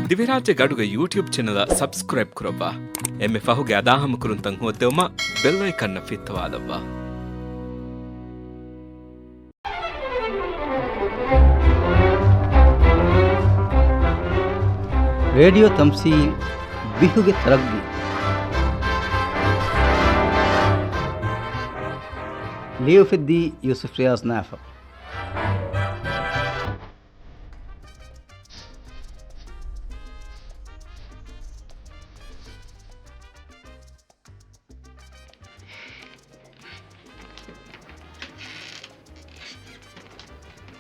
ದಿವಿರಾಜ ಗಡುಗ YouTube channel subscribe ಕುರವ್ವ ಎಮ್ಮೆ ಫಹುಗೆ ಅದಾಹಮ ಕುರುಂತಂ ಹೋತೆವಮ bell ಐಕನ್ನ ಫಿತ್ತವಾದವ್ವ radio ತಮ್ಸೀಲ್ ಬಿಹುಗೆ ತರಗ್ಗಿ ಲಿಯೋಫಿದ್ದಿ Yusuf Riyaz ನಾಫ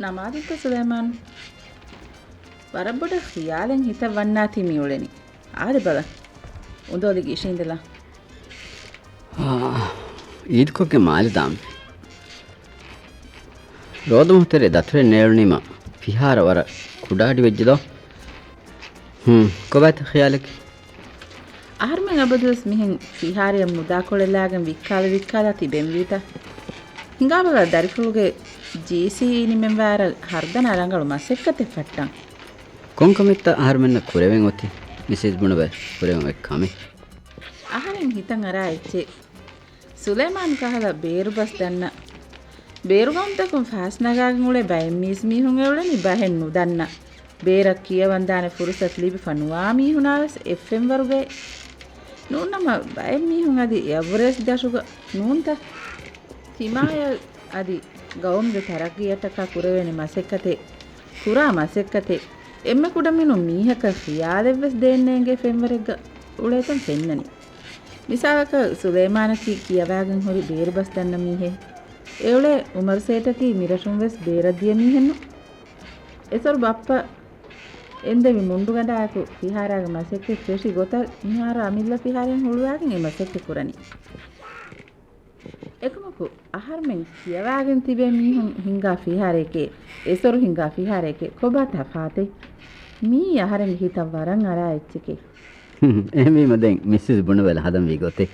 ನಮಾದಿತ್ತ Sulaiman ವರಬ್ಬಡ ಖಿಯಾಲೆನ್ ಹಿತ ವನ್ನಾತಿ ಮಿಯುಳೆನಿ ಆದೆ ಬಲ ಉಂದೋಲಿಗೆ ಇಶಿಂದಲ ಈದ್ಕೊಕ್ಕೆ ಮಾಲಿದಾಂ ರೋದಮುಹತೆರೆ ದತ್ರೆ ನೇರುಣಿಮ ಫಿಹಾರ ವರ ಕುಡಾಡಿ ವೆಜ್ಜದೋ ಕೊಬಾತ ಖಿಯಾಲಕ್ಕೆ ಆರ್ಮೆನ್ ಅಬದುಸ್ ಮಿಹೆನ್ ಫಿಹಾರಿಯ ಮುದಾಕೊಳೆಲಾಗನ್ ವಿಕ್ಕಾಲ ತಿಬೆಂವೀತ ಹಿಂಗಾಬಲ ದರಿಫುಳುಗೆ ಜೀಸಿ ನಿಮೆಂವಾರ ಹರ್ದನ ಅರಂಗಳು ಮಸೆಕ್ಕತೆ ಫಟ್ಟಂ ಕೊಂಕಮಿತ್ತ ಆರ್ಮೆನ್ನ ಕುರೆವೆನ್ ಒತ್ತಿ ಮಿಸೇಜ್ ಬುಣಬೆ ಕುರೆವೆನ್ ಎಕ್ಕಾಮೆ ಆಹರೆನ್ ಹಿತಂ ಅರ ಎಚ್ಚೆ ಸುಲೈಮಾನ್ ಕಹಲ ಬೇರು ಬಸ್ ದನ್ನ ಬೇರುಗಂತಕಂ ಫಾಸ್ನಗಾಗನ್ ಉಳೆ ಬಯಂ ಮೀಸ್ ಮೀಹುಂ ಎವಳನಿ ಬಹೆನ್ ನುದನ್ನ ಬೇರಕ್ ಕಿಯವಂದಾನೆ ಫುರುಸತ್ ಲಿಬಿ ಫನುವಾ ಮೀಹುನಾವೆಸ್ ಎಫ್ಎಂ ವರುಗೆ ನೂನ್ನಮ ಬಯಂ ಮೀಹುಂ ಅದಿ ಎವರೆಸ್ಟ್ ದಶುಗ ನೂಂತ ತಿಮಾಯ ಅದಿ ಗೌಮ್ಗೆ ತರಕಿಯಟಕ ಕುರವೆನಿ ಮಸೆಕ್ಕತೆ ಕುರಾ ಮಸೆಕ್ಕತೆ ಎಮ್ಮೆ ಕುಡಮಿನು ಮೀಹಕ ಖಿಯಾಲೆವ್ವೆಸ್ ದೇನ್ನೇಂಗೆ ಫೆಂವರೆಗ್ಗ ಉಳೇತಂ ಫೆನ್ನನಿ ಮಿಸಾವಕ ಸುಲೈಮಾನಕಿ ಕಿಯವಾಗನ್ ಹೊರಿ ಬೇರು ಬಸ್ ದನ್ನ ಮೀಹೆ ಎವಳೆ ಉಮರ್ ಸೇಟಕಿ ಮಿರಶುಂವೆಸ್ ಬೇರದ್ದಿಯ ಮೀಹೆನ್ನು ಎಸರು ಬಪ್ಪ ಎಂದೆವಿ ಮುಂಡುಗಂಡಾಯಕು ಫಿಹಾರಾಗ ಮಸೆಕ್ಕೆ ಕೃಷಿ ಗೊತ್ತ ಮಿಹಾರ ಅಮಿಲ್ಲ ಫಿಹಾರೆನ್ ಹುಳುವಾಗನ್ ಎ ಮಸೆಕ್ಕೆ ಕುರನಿ එකමකු අහර්මෙන් කියවාගෙන තිබේ මීහුන් හිංගා ෆිහාරේකේ එසොරු හිංගා ෆිහාරේකේ කොබත ෆාතේ මී අහරෙන් හිතව වරන් අරා එච්චකේ එහෙමීම දැන් මිසිස් බුණවල හදම් වී ගොතේ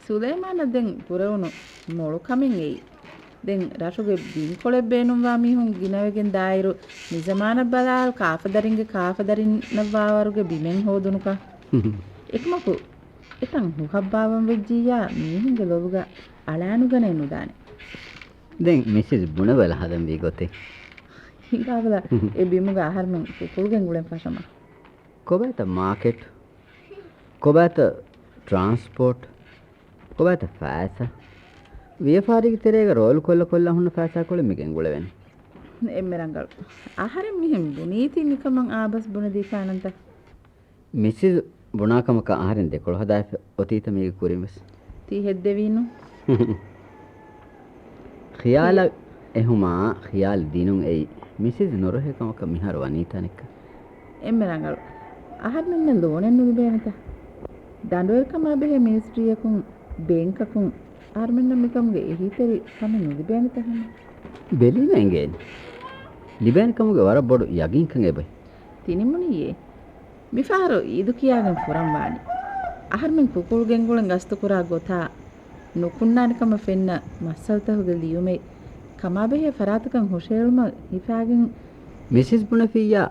සුලයිමාන දැන් පුරවුණු මොළු කමින් එයි දැන් රෂුගේ බින් කොලෙ බේනුම්වා මීහුන් ගිනවෙගෙන් දායිරු නිසමාන බලාල් කාෆදරින්ගේ කාෆදරින් නවාවරුගේ බිමෙන් හොදුනුකා එකමකු එතන් හුහබ්බාවන් වෙජ්ජියා මීහුන්ගේ ලොබුගා අලානුගන එනුදානේ දැන් මිසිස් බුණවල හදම් වී ගොතේ හිඟාවල ඒ බිමුගා ආහාරමෙන් කුකුල්ගෙන් ගුලෙන් ෆෂම කොබත මාකට් කොබත ಟ್ರಾನ್ಸ್‌ಪೋರ್ಟ್ කොබත ෆෑස වියපාරික තෙරේක රෝල් කොල්ල හුන්න ෆෑසා කොල මිගෙන් ගුලවෙන එම්මරංගල් ආහාරෙන් මිහෙම් බුනීති නිකමන් ආබස් බුන දීපානන්ත මිසිස් බුණාකමක ආහාරෙන් දෙකොළ හදාය ඔතීත මේක කුරිමස් තී හෙද්දෙවිනු ಖಿಯಾಲ ಎಹುಮಾ ಖಿಯಾಲ್ ದಿನುಂ ಎಯಿ ಮಿಸಿಸ್ ನೊರಹೆಕಮಕ ಮಿಹಾರ ವನೀತಾನೆಕ್ಕ ಎಮ್ಮೆರಂಗಲ್ ಆಹರ್ಮೆನ್ನ ಲೋನೆನ್ ನುಬೇನತ ದಂಡೋಲ್ಕಮ ಬೆಹೆ ಮಿನಿಸ್ಟ್ರಿಯಕುಂ ಬ್ಯಾಂಕಕುಂ ಆರ್ಮೆನ್ನ ಮಿಕಮ್ಗೆ ಎಹಿತೆರಿ ಕಮ ನುಬೇನತ ಹಮ ಬೆಲಿಮೆಂಗೆ ಲಿಬೆನ್ಕಮಗೆ ವರ ಬೊಡು ಯಗಿಂಕಂ ಎಬೈ ತಿನಿಮುನಿಯೇ ಮಿಫಾರೋ ಇದು ಕಿಯಾಗನ್ ಫುರಂ ವಾಣಿ ಆಹರ್ಮೆನ್ ಕುಕುಳ್ಗೆನ್ ಗುಳನ್ ಗಸ್ತು ಕುರಾ ಗೊತಾ ನುಕುನ್ನಾನಿಕಮ ಫೆನ್ನ ಮಸ್ಸಲ್ತಹುಗೆ ಲಿಯುಮೆ ಕಮಾಬೆಹೆ ಫರಾತಕಂ ಹುಷೇಳುಮ ಹಿಫಾಗೆನ್ ಮಿಸಿಸ್ ಬುಣಫಿಯಾ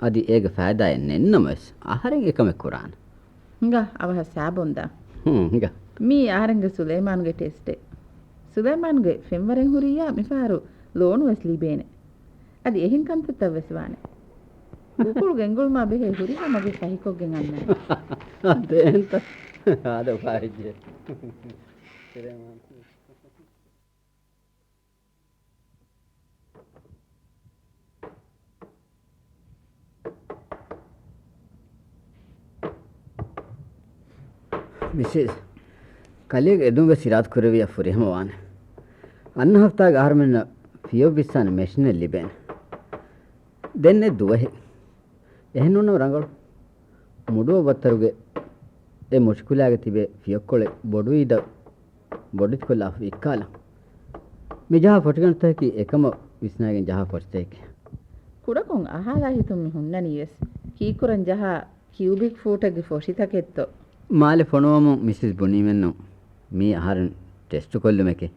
ಅದಿ ಏಗ ಫಾದಾಯ ನೆನ್ನಮಸ್ ಆಹರೆನ್ ಏಕಮೆ ಕುರಾನ್ ಹಿಂಗ ಅವಹ ಸಾಬೊಂದ ಹಿಂಗ ಮೀ ಆಹರೆಂಗೆ ಸುಲೈಮಾನ್ಗೆ ಟೆಸ್ಟೆ ಸುಲೈಮಾನ್ಗೆ ಫೆಂವರೆನ್ ಹುರಿಯಾ ಮಿಫಾರು ಲೋನು ವೆಸ್ ಲಿಬೇನೆ ಅದಿ ಎಹಿನ್ ಕಂತತ್ತ ವೆಸ್ವಾನೆ ಕುಕುಳು ಗೆಂಗುಳು ಮಾ ಬೆಹೆ ಹುರಿಹ ಮಗೆ ಸಹಿಕೊಗ್ಗೆನ್ ಅನ್ನ ಅದೆಂತ ಆದ ಫಾರಿಜೆ ಮಿಸೆಸ್ ಕಲಿಗೆ ಎದುಂಬೆ ಸಿರಾತ್ ಕುರವಿಯ ಫುರಿಹಮವಾನೆ ಅನ್ನ ಹಫ್ತಾಗ ಆರ್ಮೆನ್ನ ಫಿಯೋ ಬಿಸ್ಸಾನೆ ಮೆಷಿನೆ ಲಿಬೇನೆ ದೆನ್ನೆ ದುವಹೆ එහෙනුන ರಂಗಳು ಮುಡುವ ಬತ್ತರುಗೆ ಎ ಮುಷ್ಕುಲಾಗೆ ತಿಬೆ ಫಿಯಕ್ಕೊಳೆ ಬೊಡುಯಿದ ಬೊಡಿತ್ ಕೊಲ್ಲ ಇಕ್ಕಾಲ ಮಿಜಹ ಫೊಟಗಂತಕಿ ಏಕಮ ವಿಸ್ನಾಗೆನ್ ಜಹ ಫೊರ್ತೇಕೆ ಕುಡಕೊಂ ಅಹಾಲಾ ಹಿತುಂ ಹುನ್ನನಿಯಸ್ ಕೀಕುರಂ ಜಹ ಕ್ಯೂಬಿಕ್ ಫೂಟಗೆ ಫೊಶಿತಕೆತ್ತೋ ಮಾಲೆ ಫೊಣುವಮು ಮಿಸಿಸ್ ಬುನಿಮೆನ್ನು ಮೀ ಆಹಾರನ್ ಟೆಸ್ಟ್ ಕೊಲ್ಲುಮೆಕೆ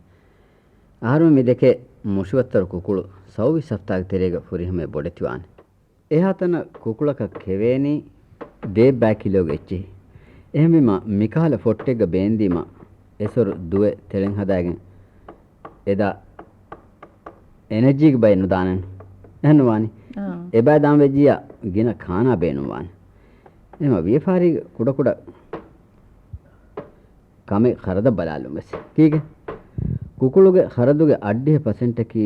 ಆಹಾರಮ ಮಿದೆಕೆ ಮುಷುವತ್ತರು ಕುಕುಳು ಸೌವಿ ಸಫ್ತಾಗ ತೆರೆಗ ಫುರಿಹಮೆ ಬೊಡೆತಿವಾನೆ එහාතන කුකුලක කෙවේනි දේ බෑකිලෝග එච්චි එහෙමිම මිකාල ෆොට්ටෙග බේන්දීම එසොරු දුවේ තෙලෙන් හදාගෙන එදා එනර්ජික බයනු දානන් නන්නවානි එබෑ දාම් වෙජියා ගින කානා බේනුවානි එම වියෆාරි කුඩ කමේ ಖರದ ಬಲಾಲುಂಗಸಿ ಕೀಗೆ ಕುಕುಳುಗೆ ಖರದುಗೆ ಅಡ್ಡಿಯ ಪರ್ಸೆಂಟಕಿ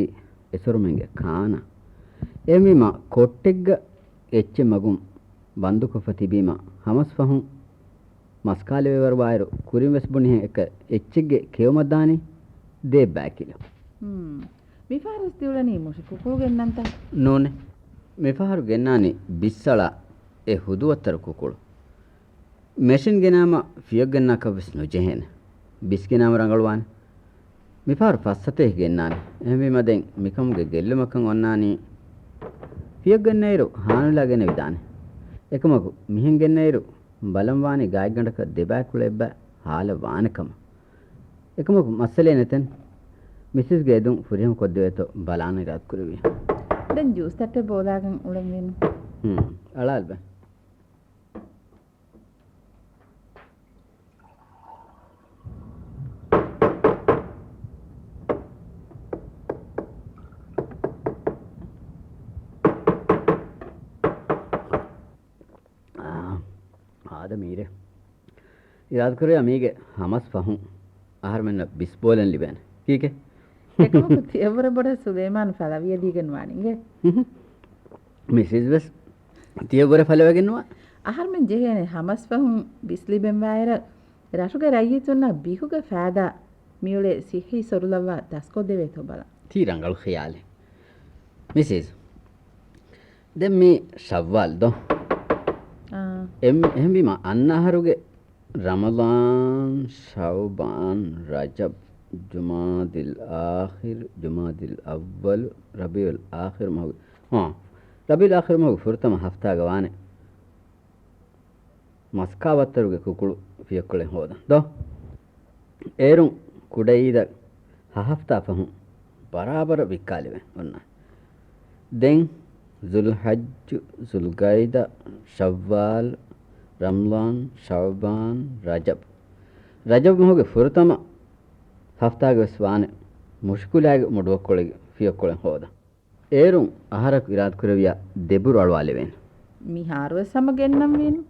ಎಸರುಮೆಂಗೆ Kana ಎಮಿಮ ಕೊಟ್ಟೆಗ್ಗ ಎಚ್ಚೆ ಮಗುಂ ಬಂದುಕ ಫತಿಬೀಮ hummus ಫಹುಂ ಮಸ್ಕಾಲೆ ವೆವರ್ವಾಯರು ಕುರಿಮೆಸ್ ಬುನಿ ಎಕ ಎಚ್ಚಿಗೆ ಕೇವಮದ್ದಾನಿ they ಬ್ಯಾಕಿಲು ಮಿಫಾರಸ್ ತಿಳನಿ ಮುಷಿ ಕುಕುಳುಗೆ ಎನ್ನಂತ ನೋನೆ ಮಿಫಾರು ಗೆನ್ನಾನಿ ಬಿස්සಳ A ಹುದುವತ್ತರ ಕುಕುಳು machine ಗೆನಾಮ ಫಿಯಗ್ ಗೆನ್ನಾಕ ವಿಸ್ ನುಜೆಹೆನ್ ಬಿಸ್ ಗೆನಾಮ ರಂಗಳವಾನ್ ಮಿಫಾರು ಫස්සತೆ ಗೆನ್ನಾನಿ ಎಮಿ ಮದೆನ್ ಮಿಕಮ್ಗೆ ಗೆಲ್ಲುಮಕಂ ಒನ್ನಾನಿ ಫಿಯಗ್ ಗೆನ್ನೈರು ಹಾನುಲಾಗೆನೆ ವಿದಾನೆ එකමකු මිහින් ගෙන්නයිරු බලම්වානි ගායගණක දෙබෑකුළෙබ්බ හාල වානකම එකමකු මස්සලේ නැතන් මිසිස් ගේදුම් ෆුරියම් කොද්දේතෝ බලාන ඉරත් කුරුවි දැන් ජූස් තට්ටේ බෝලාගෙන උලන් වෙන අලාල් බෑ මීර ඉරාත් කරේ අමීගේ හමස් පහුන් ආහාර මෙන්න බිස්බෝලෙන් ලිබෙන කීකේ එකම තියවර බඩ සුලේමාන් ෆලවිය දීගෙන වානිගේ මිසිස් වෙස් තියවර ෆලවගෙන්නවා ආහාර මෙන් ජෙහෙනේ හමස් පහුන් බිස්ලිබෙන් වයර රසුගේ රයිතුන්න බිහුගේ ෆෑදා මියුලේ සිහි සොරුලවා දස්කො දෙවේ තොබල තීරංගල් ඛයාලේ මිසිස් දැන් මේ ශව්වල් දෝ එම්බිම අන්නහරුගේ රමදාන් ශව්බාන් රජබ් ජුමාදිල් ආඛිර් ජුමාදිල් අව්වල් රබිඋල් ආඛිර් මහු රබිඋල් ආඛිර් මහු ෆුර්තම හෆ්තා ගවානේ මස්කාවත්තරුගේ කුකුළු ෆියක්කොලෙන් හොදා දෝ ඒරුම් කුඩයිද හෆ්තා පහු බරාබර විකාලෙවෙන් ඔන්න දෙන් ज़ुल्हज्ज ज़ुल्क़ईदा शव्वाल रमज़ान शअबान रजब मोगे फुरतम हफ्तागे स्वाने मुश्किलागे मुडवक्कोळिगे फियक्कोळेन होदा ಏರುಂ ಆಹಾರಕ್ಕೆ ಇರಾದ್ ಕುರವಿಯ ದೆಬುರು ಅಳವಾಲೆವೇನು ಮಿ ಹಾರುವ ಸಮಗೆನ್ನಂ ವೀನು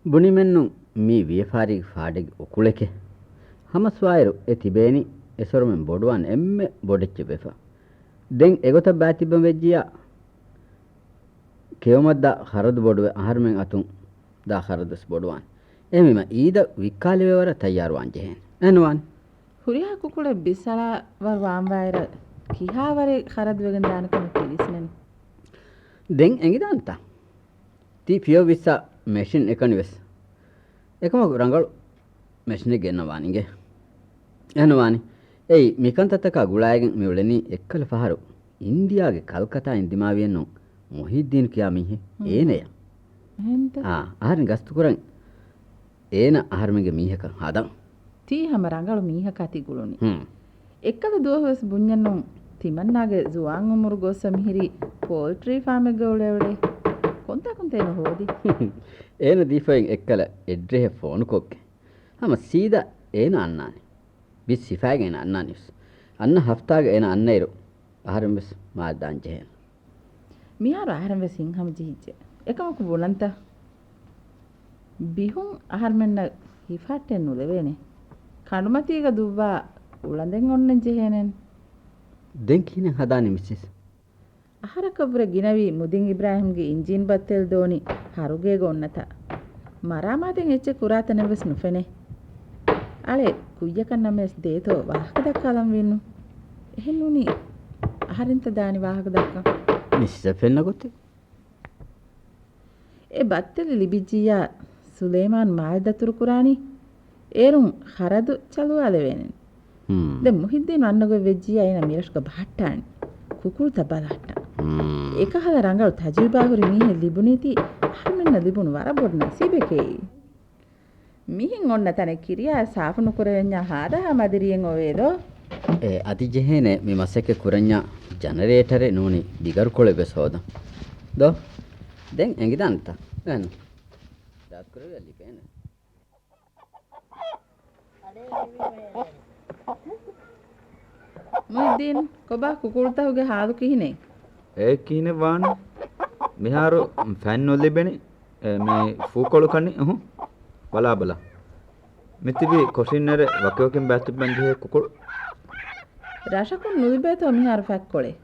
ಬುಣಿಮೆನ್ನು ಮೀ ವಿಯಫಾರಿಗೆ ಫಾಡೆಗೆ ಉಕುಳೆಕೆ ಹಮಸ್ವಾಯರು ಎ ತಿಬೇನಿ ಎಸೊರುಮೆನ್ ಬೊಡುವಾನ್ ಎಮ್ಮೆ ಬೊಡೆಚ್ಚೆ ಬೆಫ ದೆನ್ ಎಗೊತ ಬ್ಯಾತಿಬ್ಬಂ ವೆಜ್ಜಿಯ ಕೇವಮದ್ದ ಹರದು ಬೊಡುವೆ ಆಹಾರಮೆನ್ ಅತುಂ ದಾ ಹರದಸ್ ಬೊಡುವಾನ್ ಎಮಿಮ ಈದ ವಿಕ್ಕಾಲಿವೆವರ ತಯ್ಯಾರುವಾನ್ ಜೆಹೆನ್ ಎನ್ವಾನ್ ಹುರಿಯಾ ಕುಕುಳೆ ಬಿಸಳ ವರ್ ವಾಂವಾಯರ කිහාවරේ කරද් වෙගෙන දානකම පිළිස්නනි දෙන් එංගිදාන්ත ති පියෝ විස්සා මැෂින් එකනිවස් එකම රංගල් මැෂින් එක ගෙන්නවානිගේ එනවානි එයි මිකන්තතක ගුලායගෙන් මෙවලෙනි එක්කල පහරු ඉන්දියාගේ කල්කතා ඉන්දිමාවියන් නෝ මොහිද්දීන් කියා මිහි ඒනය එහෙන්ත ආහරින් ගස්තු කරන් ඒන ආහර්මගේ මීහක හදන් ති හැම රංගල මීහක අති ගුළුනි එක්කද දුවහස් බුඤ්ඤන්නු තිමන්නාගේ ජුවාන් උමුරු ගොස්සමිහිරි පෝල්ට්‍රි ෆාම් එක ගොලෙවලේ කොන්තේන හොදි ඒන දීෆෙන් එක්කල එඩ්රේ ෆෝන් කොක්කේ හම සීදා ඒන අන්නානි බිස් සිෆාගෙන අන්නානිස් අන්න හෆ්තාගේ ඒන අන්නයිරු ආහරම් බස් මාදාන් ජෙහෙන් මියාර ආහරම් බස් සිංහම ජීජ්ජ එකමක බුලන්ත බිහුන් ආහර්මෙන්න හිෆාටෙන් නුලෙවේනේ කණුමතියක දුවවා උලන්දෙන් ඔන්න ජෙහෙනෙන් දෙන් කින හදානි මිසිස් අහරකබර ගිනවි මුදින් ඉබ්‍රාහිම්ගේ ඉන්ජින් බත්තෙල් දෝනි හරුගේ ගොන්නත මරාමාතෙන් එච්ච කුරාතනෙවස් නුෆෙනේ අලේ කුයකන් නමස් දේතෝ වාහක දක්කලම් වෙන්නු එහෙන්නුනි අහරින්ත දානි වාහක දක්ක මිසිස් ෆෙන්න ගොතේ ඒ බත්තෙල් ලිබිජියා සුලේමාන් මාල් දතුරු කුරානි ඒරුම් හරදු චලුවාල වෙනෙන් ද මුහිද්දීන් අන්නගො වෙජ්ජියා එන මිරෂ්ක බහට්ටානි කුකුල් තබලහට්ට එකහල රංගල් තජිබාහුරි මීහෙ ලිබුනීති හර්මෙන්න ලිබුණු වර බොඩ් නසීබෙකේ මිහින් ඔන්න තන කිරියා සාෆනු කරෙන්ඥා හාදා මදිරියෙන් ඔවේදෝ ඒ අති ජෙහෙනේ මේ මසෙක කුරඤ්ඤා ජනරේටරේ නෝනි දිගර් කොලෙ බෙසෝද දෝ දැන් ඇඟි දාන්නත ගන්න දාත් කරේ යලි පේන මොහිද්දීන් කොබා කුකුල්තහුගේ හාදු කිහිනේ ඒ කීනේ වාන මිහාරු ෆෑන් නොලිබෙනි මේ ෆූකොළු කන්නේ බලා මිතිබි කොසින්නර වකයෝකින් බැස්තිබන් දිහේ කුකුළු රාශකුන් නුලිබේතෝ මිහාරු ෆැක්කොලේ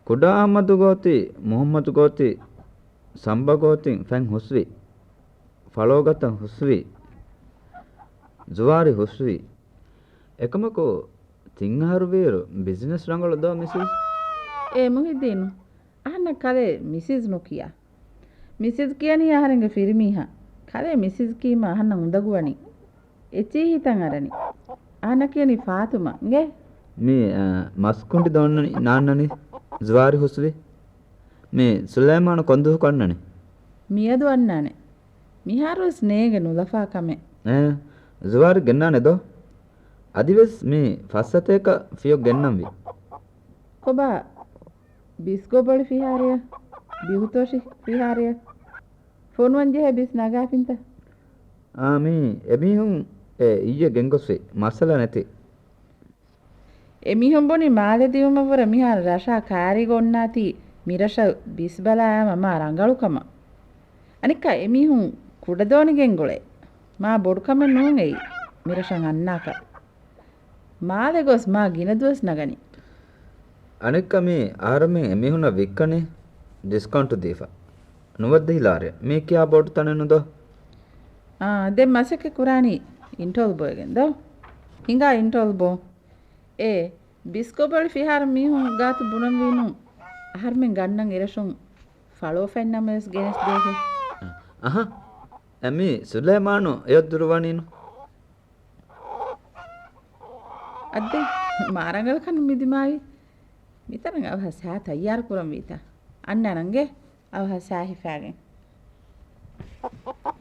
කුඩා අහමදු ගෝති මුහම්මදු ගෝති සම්බ ගෝතින් ෆෑන් හුස්වි ෆලෝගතන් හුස්වි ಜುವಾರಿ ಹುಸ್ವಿ එකමකෝ තිංහාරු වේරු බිසිනස් රංගල දෝ මිසිස් ඒ මොහිද්දීන් අහන්න කලේ මිසිස් නොකියා මිසිස් කියන්නේ ආහරංග ෆිරිමීහා කලේ මිසිස් කීම අහන්න උඳගුවනි එචී හිතන් අරනි අහන්න කියනි ෆාතුමා ගේ මේ මස්කුන්ඩි දොන්නනි නාන්නනි ජුවාරි හුස්වි මේ සුලයිමාන කොන්දු කන්නනි මියදු අන්නානේ මිහාරු ස්නේග නුලෆා කමේ ಜುವಾರಿ ಗೆನ್ನಾನೆದೋ ಅದಿವೆಸ್ ಮೀ ಫಸ್ಸತೇಕ ಫಿಯೋ ಗೆನ್ನಂವಿ ಕೊಬಾ ಬಿಸ್ಕೋಬಳಿ ಫಿಹಾರಿಯ ಬಿಹುತೋಶಿ ಫಿಹಾರಿಯ ಫೋನ್ ವಂಜೆ ಬಿಸ್ ನಗಾಪಿಂತ ಮೀ ಎಮಿಹುಂ ಇಯ್ಯ ಗೆಂಗೊಸ್ವಿ ಮಸಲ ನೆತಿ එමිහොම් බොනි මාලෙ දියුමවර මිහාර රෂා කාරිගොන්නාති මිරෂ බිස් බලායම මා රංගලුකම අනික එමිහුම් කුඩදෝනිගෙන් ගොලේ මා බොඩුකම නෝගෙයි මිරෂන් අන්නාක මාලෙ ගොස් මා ගිනදුවස් නගනි අනෙක්ක මේ ආරමෙන් එමිහුන වික්කනේ ඩිස්කවුන්ට් දීෆා නුවද්ද හිලාරය මේ කියා බොඩු තනනුද දෙම් මසක කුරානි ඉන්ටෝල් බෝගෙන් දෝ හිඟා ඉන්ටෝල් බෝ ඒ බිස්කෝබල් ෆිහාර මිහුන් ගාතු බුණම් වීනු අහර්මෙන් ගන්නන් ඉරෂුන් ෆලෝ ෆෙන්නමස් ගෙනස් දෙකේ එමි සුලයිමානු එයොද්දුරුවනිනු අද්දේ මාරංගල කන් මිදිමායි මිතරංග අවහ සෑ තයාර කුරම් වීත අන්නනංගේ අවහ සෑ හිෆාගෙන්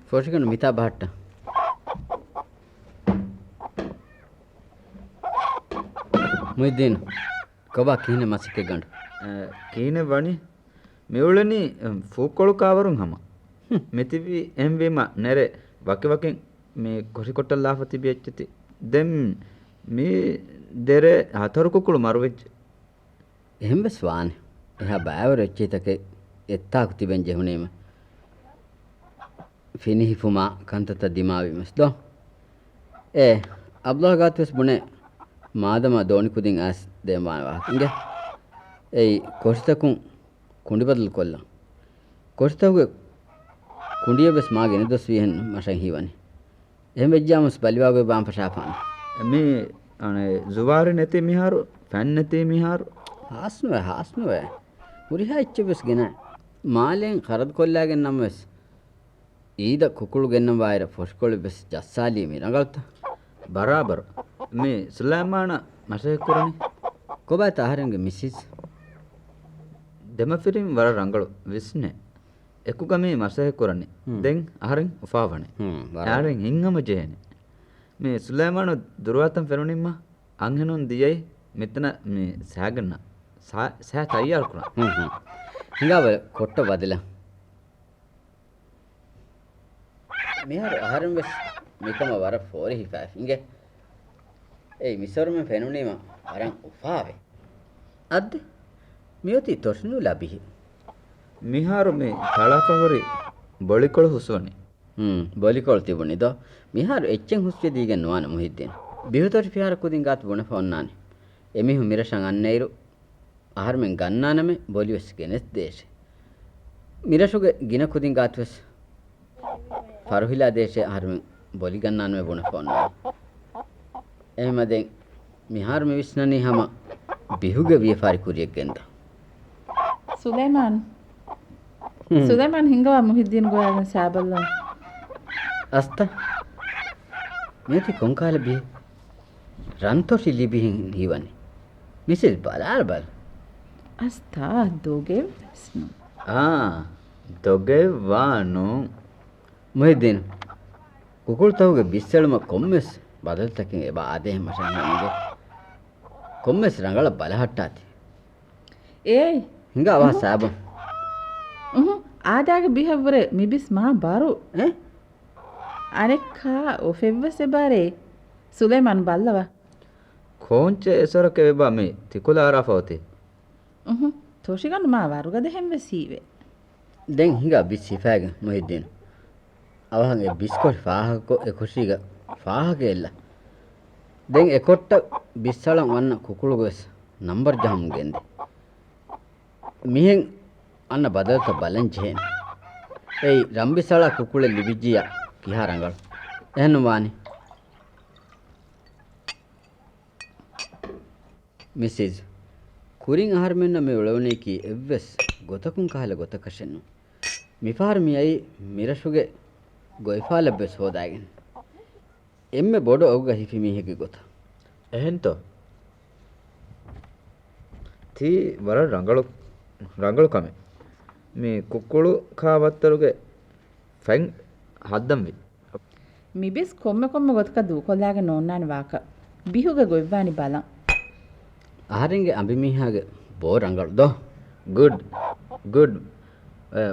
ෆෝෂිකන මිතා බහට්ට මුයිදින් කොබා කීන මසිකේ ගඬ කීනේ වනි මෙවුලනි ෆූකොළු කාවරුන් හම මෙතිවි එම්වීම නැර වකවකින් මේ කොරිකොට්ටල් ලාෆති බියච්චති දෙම් මේ දෙර හතරු කුකුළු මරුවෙච්ච එහෙම ස්වාන එහා බෑවර එච්චිතක එත්තාකු තිබෙන් ජෙහුනේම ෆිනිහිෆුමා කන්තත දිමාවිමස් දෝ ඒ අබ්දුල් ගාත්වස් බුනේ මාදම දෝනි කුදින් ඇස් දෙමාන වාකින්ගේ ඒ කොස්තකුන් කුණ්ඩි බදල් කොල්ලා කොස්තකුගේ කුණ්ඩිය බස් මාගෙන දොස් විහෙන් මෂන් හිවනි එහෙම වෙජ්ජාමස් බලිවාගේ බාම් පෂාපාන මේ අනේ ජුවාරි නැති මිහාරු ෆැන් නැති මිහාරු හාස්නුවේ උරිහා ඉච්චබස් ගෙන මාලෙන් කරද් කොල්ලාගෙන් නම්වස් ඊද කුකුළු ගෙන්නම් වායර ෆොස්කොළු බස් ජස්සාලී මි රංගල්ත බරාබර මේ සුලයිමාන මෂේ කුරනි කොබා තාහරංගේ මිසිස් දෙමෆිරින් වර රංගලු විස්නේ එකුගමේ මෂේ කුරනි දෙන් අහරින් උෆාවනේ යාරෙන් හින්ගම ජේනේ මේ සුලයිමාන දුරවතම් ෆෙරුනිම්ම අංහනුන් දියයි මෙතන මේ සෑගන්න සෑ තයාර කුරා හිඟාව කොට්ට වදලා මෙහර අහරම් වෙස් මේකම වර ෆෝරි හිෆාෆ් ඉංගේ ඒ මිසරම ෆෙනුනීම අරන් උෆාවේ අද්ද මියති තොස්නු ලබිහි මිහාරු මේ තලාපවරි බොලිකොළ හුස්වනේ බොලිකොළ තිබුණේ දෝ මිහාරු එච්චෙන් හුස්වේ දීගෙන නොවන මුහිද්දෙන් බිහුතොටි ෆිහාර කුදින් ගාත් බොන ෆොන්නානි එමිහු මිරෂන් අන්නේරු ආහාරෙන් ගන්නානමෙ බොලිවස් ගෙනස් දේශේ මිරෂුගේ ගින කුදින් ගාත්වස් ෆරුහිලා දේශේ ආහාරෙන් බොලි ගන්නානමෙ බොන ෆොන්නානි එහෙමදෙන් මිහාර මෙවිස්නනි හැම බිහුගේ වියෆාරි කුරියක් ගෙන්ද සුලයිමාන් හිඟවා මුහිද්දීන් ගෝයාගෙන් සාබල්ලා අස්ත මේති කොංකාල බිහි රන්තොටි ලිබිහින් හිවනි මිසිල් බලාල් බල අස්තා දෝගේ ස්නු දොගේ වානු මුහිද්දීන් කුකුල් තවුගේ බිස්සලම කොම්මස් බදල්තකින් එබා ආදේ මෂන් නමගේ කොම්මස් රංගල බලහට්ටාති ඒයි හිඟා වා සාබම් ආදාගේ බිහවර මිබිස් මා බාරු අනෙක්කා ඔෆෙව්වසෙ බාරේ සුලේමාන් බල්ලවා ಕೋಂಚೆ ಎಸರಕ್ಕೆ ವೆಬ ಮೆ ತಿಕುಲ ಆರಾಫವತಿ තෝෂිගන්න මා වරුගද හැම්ව සීවේ දැන් හිඟා බිස් සිෆාගෙන් මොහිද්දීන අවහන්ගේ බිස්කොට් ෆාහකෝ එකොෂීග ෆාහකෙල්ල දැන් එකොට්ට බිස්සලන් වන්න කුකුළුගස් නම්බර් ජහම් ගෙන්දේ මිහෙන් අන්න බදල්ත බලන් ජෙහෙන් ඒ රම්බිසල කුකුලේ ලිබිජියා කිහාරංගල් එහෙනම් වානි මිසිස් කුරින් ආහාර මෙන්න මේ ඔලවනේ කී එව්වස් ගොතකුන් කහල ගොතකෂෙන්නු මිෆාර් මියයි මිරෂුගේ ගොයිෆා ලැබෙස් හොදාගෙන එම්මෙ බොඩ ඔව්ග හිෆි මිහෙගේ ගොත එහෙන්තෝ තී වර ರಂಗಳು ಕಮೆ මේ කුකුළු කාවත්තරුගේ ෆැන් හද්දම් වේ මිබිස් කොම්ම ගොතක දූ කොල්ලාගේ නෝන්නාන වාක බිහුගේ ගොයිවානි බලන් ආහාරෙන්ගේ අඹිමිහාගේ බෝ රංගල් දෝ ಗುಡ್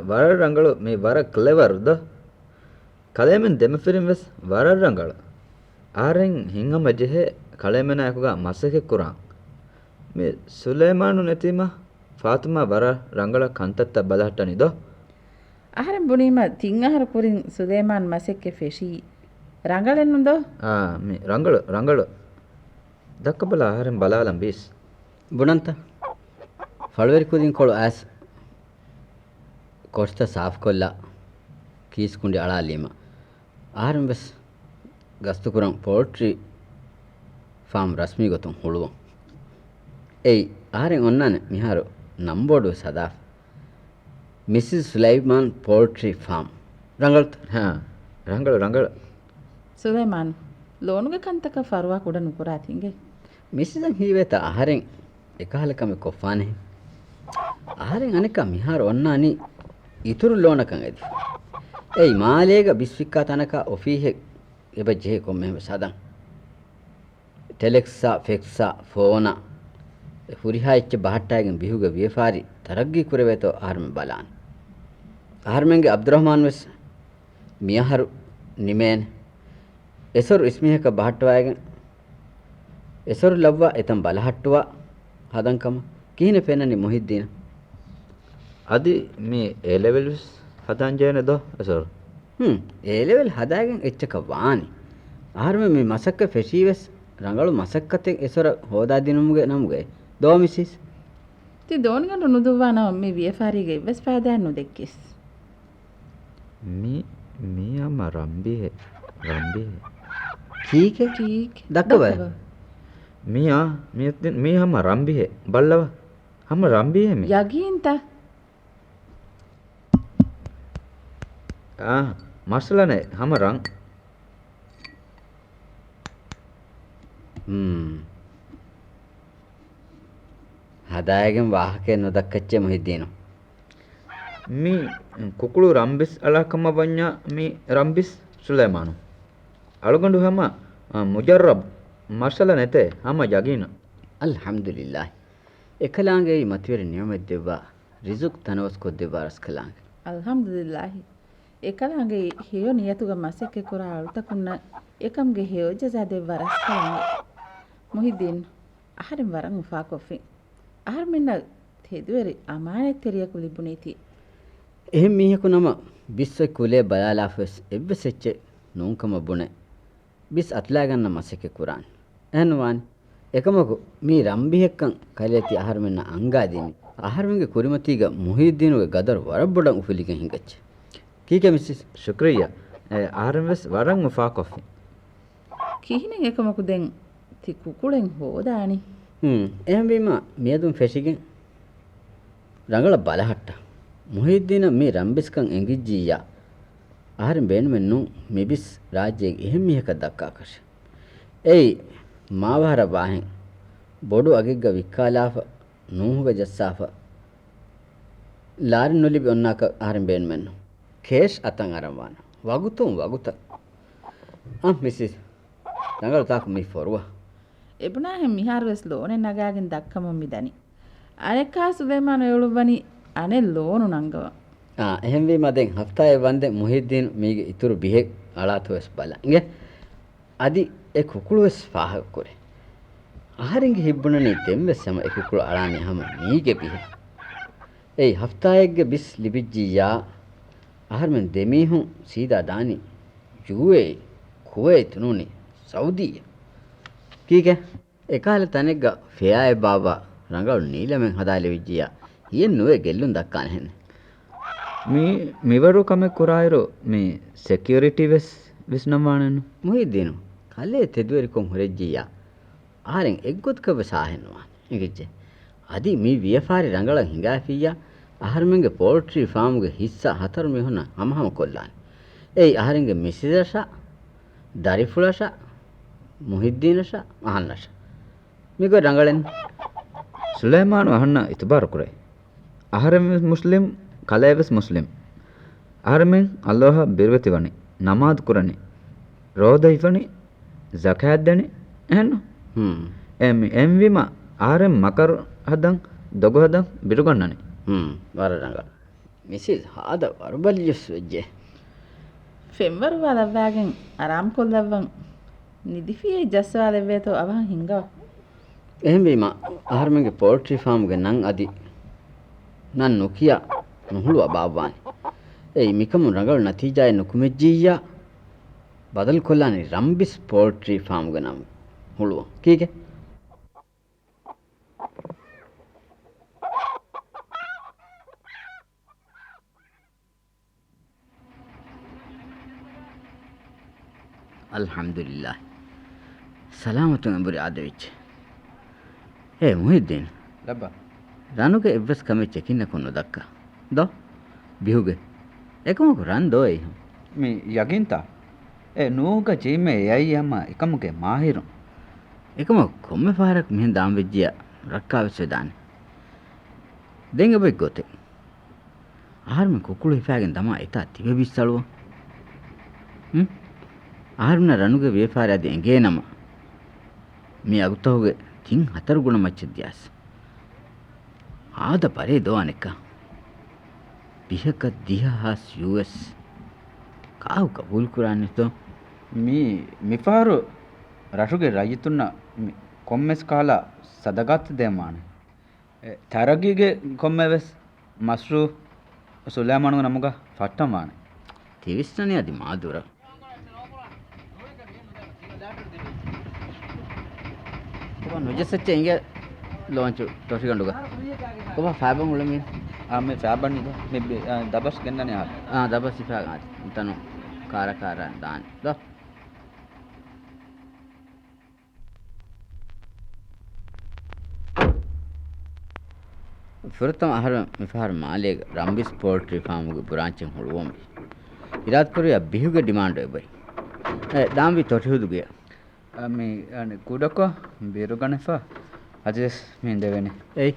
ವರ ರಂಗಳು ಮೇ ವರ ಕ್ಲೆವರ್ ದ ಕಳೆಮೆನ್ ದೆಮಫಿರಿಂ ವೆಸ್ ವರ ರಂಗಳು ಆರೆಂ ಹಿಂಗಮ ಜೆಹೆ ಕಳೆಮೆನ ಯಾಕುಗ ಮಸಕೆ ಕುರಾಂ ಮೇ ಸುಲೈಮಾನು ನೆತಿಮ ಫಾತಿಮಾ ವರ ರಂಗಳ ಕಂತತ್ತ ಬಲಹಟ್ಟನಿ ದೋ ಆಹಾರ ಬುನೀಮ ತಿಂಗಾಹಾರ ಕುರಿನ್ ಸುಲೈಮಾನ್ ಮಸಕ್ಕೆ ಫೆಶಿ ರಂಗಳೆನ್ನುಂದೋ ಮೇ ರಂಗಳು ದಕ್ಕಬಲ ಆಹಾರೆಂ ಬಲಾಲಂ ಬೀಸ್ ಬುಣಂತ ಫಳವೇರಿ ಕುದಿನ್ ಕೊಳು ಆಸ್ ಕೊಡ್ತ ಸಾಫ್ ಕೊಲ್ಲ ಕೀಸ್ಕುಂಡಿ ಅಳಾಲೀಮ ಆಹಾರಂ ಬೆಸ್ ಗಸ್ತು ಕುರಂ ಪೋಲ್ಟ್ರಿ ಫಾರ್ಮ್ ರಸ್ಮಿ ಗೊತ್ತು ಹುಳುವ ಏಯ್ ಆಹಾರೆಂ ಒನ್ನಾನೆ ಮಿಹಾರು ನಂಬೋಡು ಸದಾ Mrs Sulaiman poultry form ರಂಗಳು Sulaiman ಲೋನುಗೆ Kanthaka ಫರ್ವಾ ಕೂಡ ನುಕುರಾ ತಿಂಗೆ ಮಿಸ್ಸಿಸನ್ ಹೀವೇತ ಆಹಾರೆಂ එකහලකම කොෆානේ ආහාරෙන් අනික මිහාර ඔන්නානි ඉතුරු ලෝනකන් එදි ඒ මාලේග බිස්වික්කා තනක ඔෆීහෙ එබ ජේ කොම්මෙම සදන් ටෙලෙක්සා ෆෙක්සා ෆෝනා හුරිහායිච්ච බහට්ටාගෙන් බිහුග වියෆාරි තරග්ගී කුරවේතෝ ආහාරම බලාන ආහාරමෙන්ගේ අබ්දුරහ්මාන් වෙස් මියහරු නිමේන එසොරු ඉස්මිහක බහට්ටවාගෙන් එසොරු ලව්වා එතම් බලහට්ටුවා හදන්කම කිහින පෙන්නනි මොහිද්දීන අදි මේ ඒ ලෙවල් හදන් ජයන දෝ අසොර ඒ ලෙවල් හදාගෙන එච්චක වානි ආහාරම මේ මසක්ක ෆෙෂීවස් ರಂಗಳು ಮಸಕ್ಕತೆ ಎಸರ ಹೋದಾ ದಿನುಮ್ಗೆ ನಮ್ಗೆ ದೋ ಮಿಸಿಸ್ ತಿ ದೋನಿಗಂಡು ನುದುವಾನ ಮಿ ವಿಯಫಾರಿಗೆ ಇವೆಸ್ ಫಾದಾನು ದೆಕ್ಕಿಸ್ ಮಿ ಅಮ್ಮ ರಂಬಿ ठीक ದಕ್ಕವ ಮಿ ಹಮ್ಮ ರಂಬಿ ಬಲ್ಲವ ಹಮ್ಮ ರಂಬಿ ಮಿ ಯಗೀಂತ ಮಸಲನೆ ಹಮ್ಮ ರಂಗ್ හදායගෙන් වාහකේ නොදක්කච්චේ මොහිද්දීනෝ මි කුකුළු රම්බිස් අලකම වඤ්ඤා මි රම්බිස් සුලයිමානු අලුගඬු හැම මුජර්රබ් මර්ෂල නැතේ හැම යගින අල්හම්දුලිල්ලාහ් එකලාංගේ මතවර නියමෙත් දෙවා රිසුක් තනවස් කොත් දෙවා රස්කලාං අල්හම්දුලිල්ලාහ් එකලාංගේ හේය නියතුග මසෙක් කුරා අලුතකුන්න එකම්ගේ හේය ජසා දෙවා රස්කලාං මොහිද්දීන් ආහාරෙන් වරන් උෆා කොෆි ආහාර මෙන්න තෙදුවරි අමානෙත් තෙරියකු ලිබුනේති එහෙම මීහකු නම බිස්ස කුලේ බලාලාෆස් එබ්බසෙච්ච නෝන්කම බුනේ බිස් අත්ලා ගන්න මසෙක කුරාන් එහෙනවාන් එකමකු මේ රම්බිහෙක්කන් කලියති ආහාර මෙන්න අංගා දෙනි ආහාරමගේ කුරිමතිග මොහිද්දීනුගේ ගදර වරබ්බඩන් උෆලිගෙන් හිඟච්ච කීක මිසිස් ශුක්‍රියා ආහාරමස් වරන් උෆා කොෆි කිහිනෙන් එකමකු දැන් ති කුකුලෙන් හොදානි එහෙම වීම මියදුම් ෆෙෂිගෙන් රංගල බලහට්ට මොහිද්දීන මේ රම්බිස්කන් එංගිජ්ජියා ආහාරෙන් බේන මෙන්නු මෙබිස් රාජ්‍යයේ එහෙම මිහක දක්කාකෂ ඒයි මාවහර වාහෙන් බොඩු අගිග්ග වික්කාලාෆ නූහුග ජස්සාෆ ලාරි නොලිබි ඔන්නාක ආහාරෙන් බේන මෙන්නු කේෂ් අතන් අරම්වාන වගුත මිසිස් රංගල තාක මේ ෆොරුවා එබුනා හැම මිහාරවස් ලෝනේ නගාගෙන් දක්කම මිදනි අනෙක්කා සුලේමාන එළුවනි අනේ ලෝනු නංගව එහෙම වීම දැන් හෆ්තායේ වන්දේ මුහිද්දීන් මීගේ ඉතුරු බිහෙක් අලාතුවස් බලන් ඉගේ අදි ඒ කුකුළුස් පාහක කරේ ආහාරින්ගේ හිබ්බුණනේ දෙම්වෙස්සම ඒ කුකුළු අලානේ හැම මීගේ බිහෙ ඒ හෆ්තායේගේ බිස් ලිබිජ්ජියා ආහාරෙන් දෙමීහුන් සීදා දානි යුවේ කුවේත් නුනි සෞදිය කීකේ ඒකාලේ තනෙග්ග ෆෙයායේ බාබා රංගල් නීලමෙන් හදාලේ විජ්ජියා ඊයෙන් නොවේ ගෙල්ලුන් දක්කාන හෙන්නේ මිවරු කම කුරායරෝ මේ සෙකියුරිටි විස්නම්වානන මුහිද්දීනු කල්ලේ තෙදුවරිකොන් හොරෙජ්ජියා ආරෙන් එක්ගොත් කව සාහෙනවා ඉගෙච්චේ අදි මේ වියෆාරි රංගල හිඟාෆියා ආහාරමෙන්ගේ පෝල්ට්‍රි ෆාම්ගේ හිස්සා හතර මෙහොන අමහම කොල්ලාන ඒ ආහාරෙන්ගේ මිසිදෂා දරිෆුලෂා මුහිද්දීනෂා අහන්නෂා මේක රංගලෙන් සුලයිමානු අහන්න ඉතබාර කුරේ ආහාරම මුස්ලිම් කලේවස් මුස්ලිම් ආහාරමෙන් අල්ලාහ බිරවති වනි නමාද් කුරණි රෝදයිෆනි zakat දනි එහෙන්න එම්විම ආරෙන් මකර හදන් දොග හදන් බිරුගන්නනේ වරරංග මිසිස් හාද වරබලියස් වෙජ්ජේ ಫೆಂಬರ್ ವಾದವ್ವಾಗೆನ್ ಆರಾಮ್ ಕೊಲ್ಲವ್ವನ್ ನಿದಿಫಿಯೆ ಜಸ್ವಾಲೆವ್ವೇತೋ ಅವಹಂ ಹಿಂಗವ එහෙම වීම ආහාරමෙන්ගේ පෝල්ට්‍රි ෆාම්ගේ නම් අදි නන් නොකියා නුහුළු අබාවානි ඒ මිකමු රංගල් නතිජාය නුකුමෙජ්ජියා බදල් කොල්ලානි රම්බිස් පෝල්ට්‍රි ෆාම්ගේ නම් හුළුව කීකේ අල්හම්දුලිල්ලාහ් සලාමතුන් බුරි ආදවිච් මුහිද්දීන් ලබ්බා රනුගේ එවස් කමෙ චෙකින්න කොන්න දක්කා දෝ බිහුගේ එකමක රන් දෝයි මේ යගින්තා ඒ නෝග ජීමේ යයි යම එකමගේ මාහිරු එකම කොම්මෙ පාරක් මෙහෙන් දාම් වෙජ්ජිය රක්කාවෙස් වෙදානේ දෙංග බෙක් ගොතේ ආහාරම කුකුළු හිපාගෙන තමා එතා තිබෙ බිස්සලුව ආහාරන රනුගේ වේපාරයදී එගේ නම මේ අගුතෝගේ තින් හතර ගුණ මච්චද්‍යාස් ආද පරේ දෝනික බිහක දිහාස් යුස් කාව කබූල් කුරාන්නේ තෝ මිෆාරු රෂුගේ රජතුන්න කොම්මස් කාලා සදගත් දෙමාන තරගීගේ කොම්මෙවස් මස්රු සුලයිමානු නමුග ෆට්ටමාන තිවිස්සනේ අදි මාදුර ඔබ නොජසච්ච ඉංග ලොන්ච් තොටි ගඬුග ඔබ ෆෑබන් උලමින් මේ ෆෑබන් නිද මේ දබස් ගන්නනේ දබස් ඉෆා ගන්න තනු කාරකාර දාන දෝ ෆුරතම ආහාර මිෆාර මාලේග රම්බිස් පෝල්ට්‍රි ෆාම්ගේ බ්‍රාන්චෙන් හොළුවම් ඉරාත් කරියා බිහුගේ ඩිමාන්ඩ් වෙබයි දාම්වි තොටි හුදුගේ මේ අනේ කුඩක බිරුගණෆා අජස් මේ දෙවෙනේ ඒ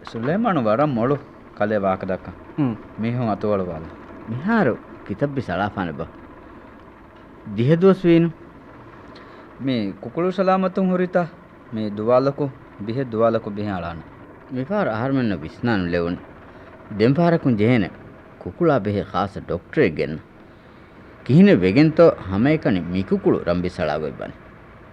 සුලයිමානු වරම් මොළු කලේ වාක දක්ක මිහුන් අතවල වල මිහාරු කිතබ්බි සලාෆාන බ දිහදොස් වීනු මේ කුකුළු සලාමතුන් හුරිතා මේ දුවාලකු බිහෙ දුවාලකු බිහෙ අලාන මිෆාර ආහාරමන්න විස්නානු ලෙවුන් දෙම්පාරකුන් ජෙහෙන කුකුලා බෙහෙ ખાસ ડોක්ටරේ ගෙන්න කිහින වෙගෙන්තෝ හැම එකනි මිකුකුළු රම්බි සලාවෙ බන්නේ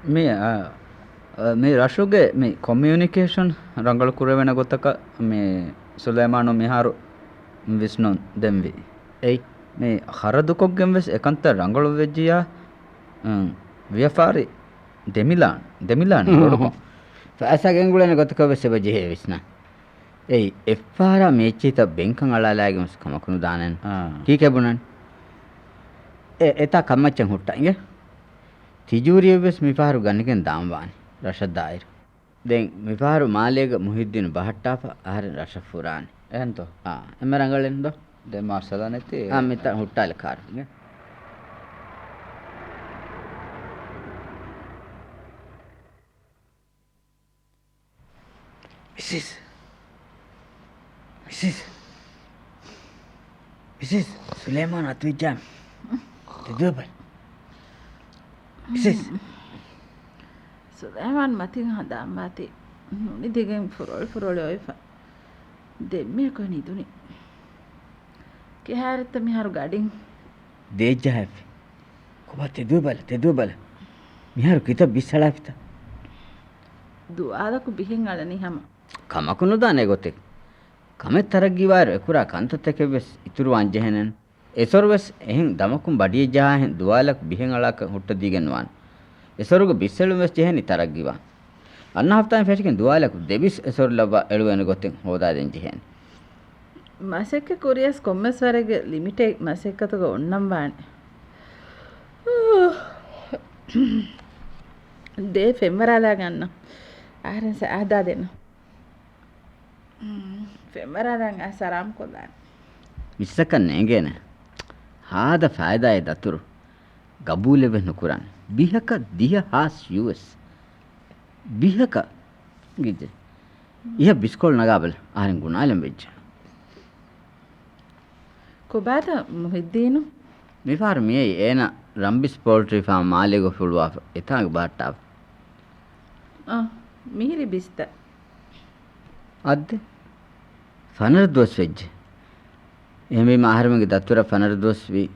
මේ රෂුගේ මේ කොමියුනිකේෂන් රංගල කුරවෙන ගොතක මේ සුලයිමානු මිහාරු විස්නු දෙම්වි ඒ මේ හරදුකොක්ගෙන් වෙස් එකන්ත රංගල වෙජ්ජියා ව්‍යාපාරි දෙමිලාන රොඩකො ෆාසගෙන් ගුලන ගොතක වෙස් බජේ විස්නා ඒ එෆාරා මේචිත බෙන්කන් අලාලාගෙන් කමකුණු දානන් කී කැබුණන් එතා කම්මච්චන් හුට්ටා ඉංගේ තිජූරිය වෙස් මිෆාරු ගන්නකෙන් දාම්වානි රෂදායිර දැන් මිෆාරු මාලේග මුහිද්දීන් බහට්ටාපා ආහාර රෂෆුරානි එහෙන්තෝ එම රංගලෙන් දෝ දෙ මාර්සලා නැති මෙත හුට්ටාල කාර නේ මිසිස් සුලයිමාන් අත්විජ්ජාම් දෙදුවපල් මිසිස් සුලයිමාන් මතින් හදාම්මාති නුනි දෙගෙන් ෆුරොල් ඔයෆා දෙම්මේ කොනිදුනි කෙහැරත මිහාරු ගඩින් දේජ්ජාහි කොබ තෙදුව බල මිහාරු කිත බිස්සලා පිට දුආදකු බිහින් අලනි හැම කමකුණු දානේ ගොතෙක් කමෙත් තරක් ගිවාර එකුරා කන්තතක වෙස් ඉතුරු අංජහෙනන් එසොරවස් එහෙන් දමකුම් බඩිය ජාහෙන් දුවාලක් බිහෙන් අලක හුට්ට දීගෙනවාන් එසොරුග බිස්සලු වෙස් ජෙහෙනි තරක් ගිවා අන්න හෆ්තාන් ෆෙටිකෙන් දුවාලක් දෙවිස් එසොර ලබ එළුවෙන ගොතෙන් හොදා දෙන් ජෙහෙන් මසෙක්ක කොරියස් කොම්මස් වරගේ ලිමිටේ මසෙක්කතක ඔන්නම් වානේ දේ ෆෙම්වරාලා ගන්න ආරෙන්ස ආදා දෙන්න ෆෙම්වරාලන් අසරම් කොල්ලන් මිස්සක නේගෙන හාද ෆායදාය දතුරු ගබූලෙ වෙන්න කුරන් බිහක දිහ හාස් යුස් බිහක ගිජ ඉහ බිස්කොල් නගාබල ආරෙන් ගුණාලම් වෙච්ච කොබාද මුහිද්දීනු මිෆාර මියේ ඒන රම්බිස් පෝල්ට්‍රි ෆාම් මාලෙගො ෆුළුවා එතාග බාට්ටාව මිහිරි බිස්ත අද්ද ෆනර් දොස් වෙච්ච එහෙම මාහරමගේ දත්වර ෆනර් දොස් වී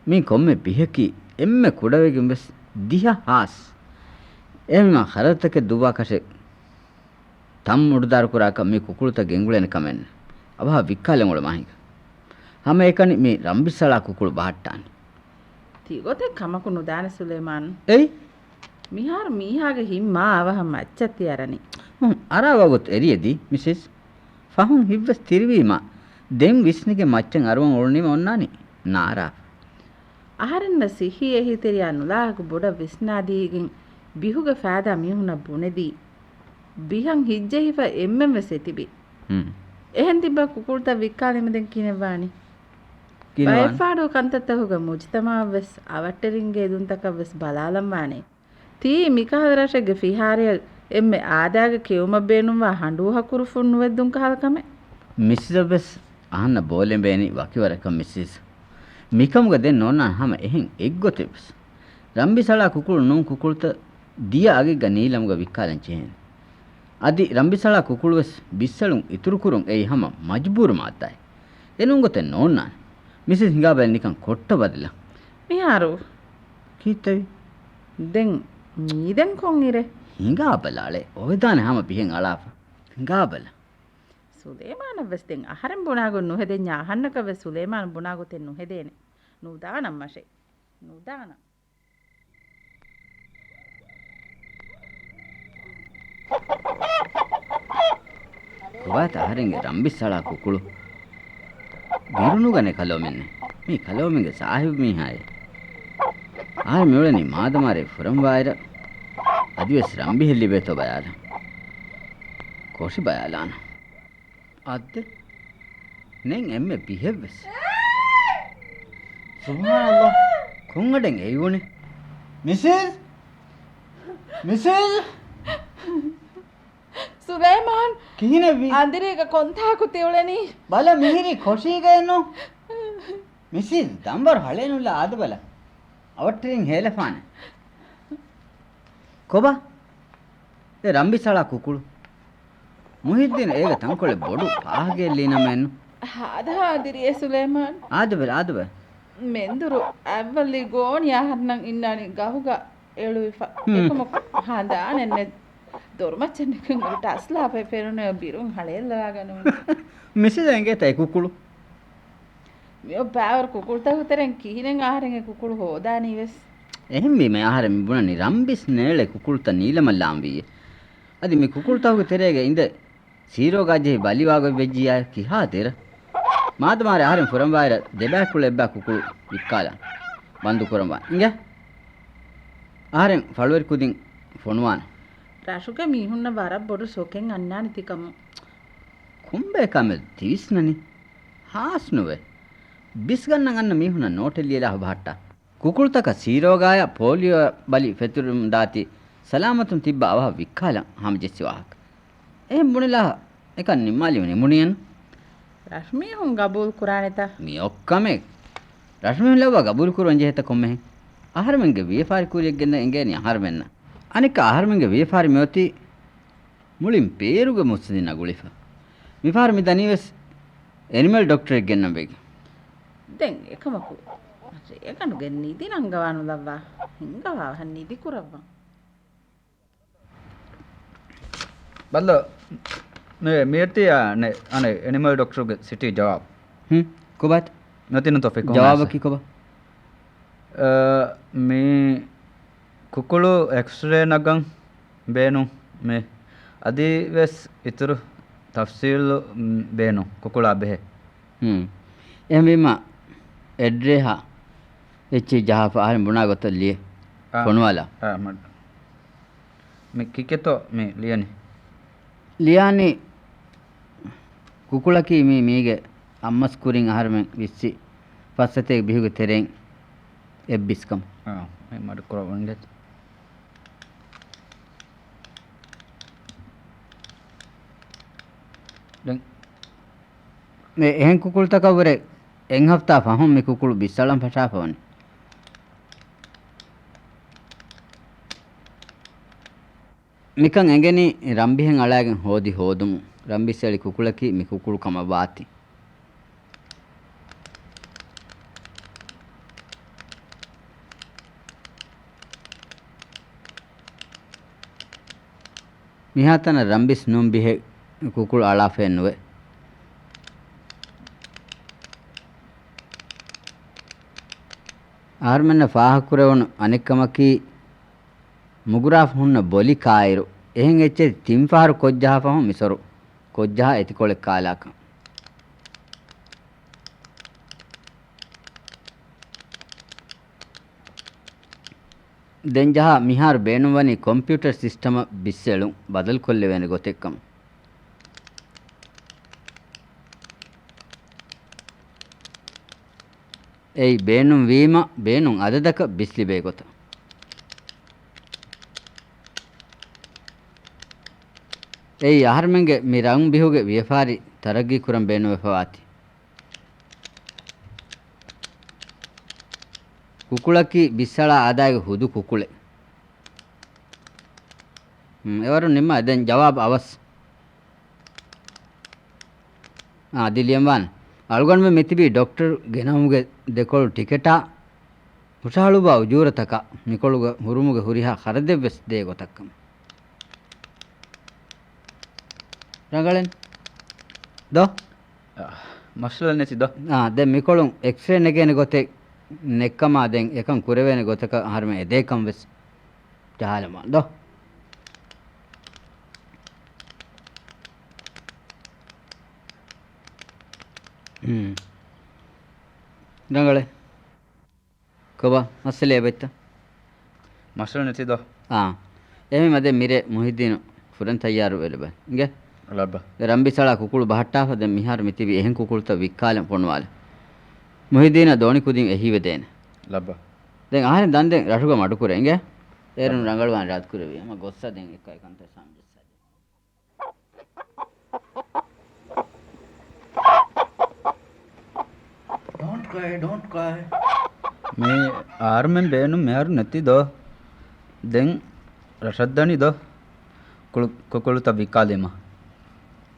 මේ කොම්මෙ බිහකි එම්මෙ කුඩවෙගින් බස් දිහ හාස් එහෙම හරතක දුවා කෂේ තම් මුඩදාර කුරාක මේ කුකුළුත ගෙංගුලෙන කමෙන් අබහ වික්කාලෙන් වල මහික හැම එකනි මේ රම්බිස්සලා කුකුළු බහට්ටාන තිගොතේ කමකුණු දාන සුලේමාන් එයි මිහාර මීහාගේ හිම්මා අවහම අච්චති අරනි අරවගොත් එරියදී මිසස් ෆහුන් හිව්වස් තිරවීම දෙම් විස්නිගේ මච්චන් අරුවන් ඔල්නිම ඔන්නානි නාරා ආහරන්න සිහි එහි තිරියන්නුලාක බොඩ විස්නාදීගෙන් බිහුගේ ෆෑදා මිහුණ බුනේදී බිහන් හිජ්ජෙහිව එම්මෙන් වෙසෙතිබි එහෙන් තිබ්බ කුකුල්ත වික්කාලෙමෙන් කිනෙවානි බයෆාඩෝ කන්තතහුග මුජ්තමා වෙස් අවට්ටරින්ගේ දුන්තක වෙස් බලාලම් වානේ තී මිකහදරශගේ ෆිහාරිය එම්මෙ ආදාගේ කෙවුම බේනුවා හඬුව හකුරු ෆුන්නු වෙද්දුන් කහල්කමෙ මිසිස් බස් අහන්න බෝලෙන් බේනි වකිවරක මිසිස් මිකමුග දෙන්න ඕන හැම එහෙන් එක්ගොතෙස් රම්බිසලා කුකුළු නුන් කුකුල්ත දිය අගෙග නීලමුග වික්කාලෙන් චෙහෙන් අදි රම්බිසලා කුකුළු වෙස් බිස්සලුන් ඉතුරු කුරුන් එයි හැම මජ්බූර් මාතයි එනුන් ගොතෙන් ඕන මිසිස් හිඟාබෙන් නිකන් කොට්ට බදලා මිහාරු කීතයි දෙන් මීදෙන් කොන් ඉරේ හිඟාබලාලේ ඔය දාන හැම පිහෙන් අලාප හිඟාබල සුලේමාන වෙස්තෙන් අහරම් බුණාගො නොහෙදෙන් ඥාහන්නක වෙස් සුලේමාන බුණාගොතෙන් නොහෙදේනේ නුදානම් මෂේ නුදාන කොබාත ආරෙන්ගේ රම්බිස්සලා කුකුළු බිරුණු ගනේ කලොමෙන්නේ මේ කලොමෙන්ගේ සාහිබ් මීහායේ ආය මෙවලනි මාදමාරේ ෆුරම් වයිර අදිවස් රම්බි හෙල්ලි බේතෝ බයාල කොෂි බයාලාන අද්ද නෙන් එම්මෙ බිහෙව්වස් සුබ්හානල්ලාහ් කොංගඩෙන් එයිවුනේ මිසස් සුලේමාන් කිහිනෙවි අන්දිරේක කොන්තාකු තිවලෙනි බල මිහිරි කොෂී ගයනෝ මිසිස් දම්බර් හලේනුල්ලා ආද බල අවට්ටරින් හේලෆාන කොබා ඒ රම්බිසලා කුකුළු මුහිද්දින ඒක තංකොලේ බොඩු පාහගේ ලීනමෙන් ආදා අන්දිරියේ සුලේමාන් ආදබ මෙන්දුරු ඇවලි ගෝණි ආහරණන් ඉන්නානි ගහුග එළුවිෆා එකම හාදානෙන්නේ දොර්මච්චන්නකින් උට අස්ලාපේ පෙරුනේ බිරුන් හලෙල්ලා ගනු මිසිස් එංගේ තේ කුකුළු මේ බාවර් කුකුල් තහුතරෙන් කිහිනෙන් ආහාරෙන් කුකුළු හොදානි වෙස් එහෙම මේ ආහාරෙ මිබුණනි රම්බිස් නේලේ කුකුල්ත නීලමල්ලාම් විය අදි මේ කුකුල් තහුගේ තෙරේගේ ඉඳ සීරෝ ගජේ බලිවාගො වෙජ්ජියා කිහා තෙර මාදමාරේ ආහාරෙන් ෆුරම් වයිර දෙබැකුල එබ්බා කුකුළු වික්කාලා බන්දු කරම්වා ඉංග ආහාරෙන් ෆලුවර් කුදින් ෆොන්වාන රාෂුක මීහුන්න වරක් බොඩු සෝකෙන් අන්නානි තිකම කුම්බේ කමෙල් තිවිස්නනි හාස් නොවේ බිස් ගන්න ගන්න මීහුන නෝටෙලියලා හබහට්ටා කුකුල්තක සීරෝගාය පෝලියෝ බලි ෆෙතුරුම් දාති සලාමතුන් තිබ්බ අවහ වික්කාල හම්ජෙස්සි වාහක එහෙම් මුණලා එක නිම්මාලි වනේ මුණියන් රශ්මී හුන් ගබූල් කුරානෙත මේ ඔක්කම රශ්මී ලව ගබූල් කුරන් ජෙහෙත කොම්මෙ ආහාරමෙන්ගේ වේපාරි කුරියක් ගෙන්න එංගේනි ආහාරමෙන්න අනික ආහාරමෙන්ගේ වේපාරි මෙවති මුලින් පේරුගේ මුස්සදින ගුලිෆ මිපාර මිදනිවස් ඇනිමල් ඩොක්ටරෙක් ගෙන්නම් බේක. දැන් එකමකු ඒකනුගෙන් නිදි නංගවානු ලබ්වා හිංගවා හන් නිදි කුරව්වා බල්ල මේ මේටි අනේ ඇනිමල් ඩොක්ටර්ගේ සිටි ජවාබ කොබත් නතින තොෆෙක් ජවාබ කි කොබ මේ කුකුළු එක්ස්රේ නගන් බේනු මේ අදිවෙස් ඉතුරු තෆ්සීල් බේනු කුකුළා බෙහෙ එහෙම වීම එඩ්රේහා එච්චි ජහප ආරෙන් බුණා ගොතල්ලිය කොනවාලා මේ කිකෙතෝ මේ ලියනි ලියානි කුකුලකි මේ මීගේ අම්මස් කුරින් ආහාරෙන් විස්සි පස්සතේ බිහුගේ තෙරෙන් එබ්බිස්කම් මේ මඩ කරවන්නේ දැන් මේ එහෙන් කුකුල් තකවරේ එන් හෆ්තා ෆහම් මේ කුකුළු බිස්සලම් පටාපවනි මිකන් එංගෙනි රම්බිහෙන් අලාගෙන් හෝදි හෝදුමු රම්බිස්සලි කුකුලකි මි කුකුළු කම වාති මිහතන රම්බිස් නුම් බිහෙ කුකුළු අලාෆෙන් නුවේ ආර්මන්න ෆාහකුරවන අනෙක්කමකි මුගුරාෆ් හුන්න බොලි කායිරු එහෙන් එච්චේ තිම්ෆාරු කොජ්ජහපම මිසරු කොජ්ජහ එතිකොලෙ කාලාක දෙන්ජහ මිහාර බේනුවනි කොම්පියුටර් සිස්ටම බිස්සෙලු බදල් කොල්ලෙ වෙන ගොතෙක්කම ei beenum wima beenum adadaka bisli begota ei aharmenge mi rang bihuge wiefari taragi kuram beenu wefawati kukulaki bisala adage hudu kukule evaru nimma den jawab awas adiliyamwan algonme metibi doctor genamuge dekol tiketa musaluba ujurataka mikoluga hurumuge huriha kharadevves de gotakkam rangalen do masla neti do den mikolun x-ray negene gote nekkama den ekan kurevene gotaka harme edekam ves jahalama do rangale koba masale betta masala neti do emi made mire muhiddin furan tayyaru weleba nge labba rambisala kukulu bahatta den mihar mitibi ehen kukulta wikkalen ponwale muhiddin doni kudin ehiwe den labba den aharen dan den ratuga madu kure nge erun rangalwan rat kurewi ama gossa den ekkai kanta samjessa don't cry. මේ ආර්මෙන් බේනු මෙහරු නැති දෝ දැන් රසද්දනි දෝ කොකොළු තව විකාලෙම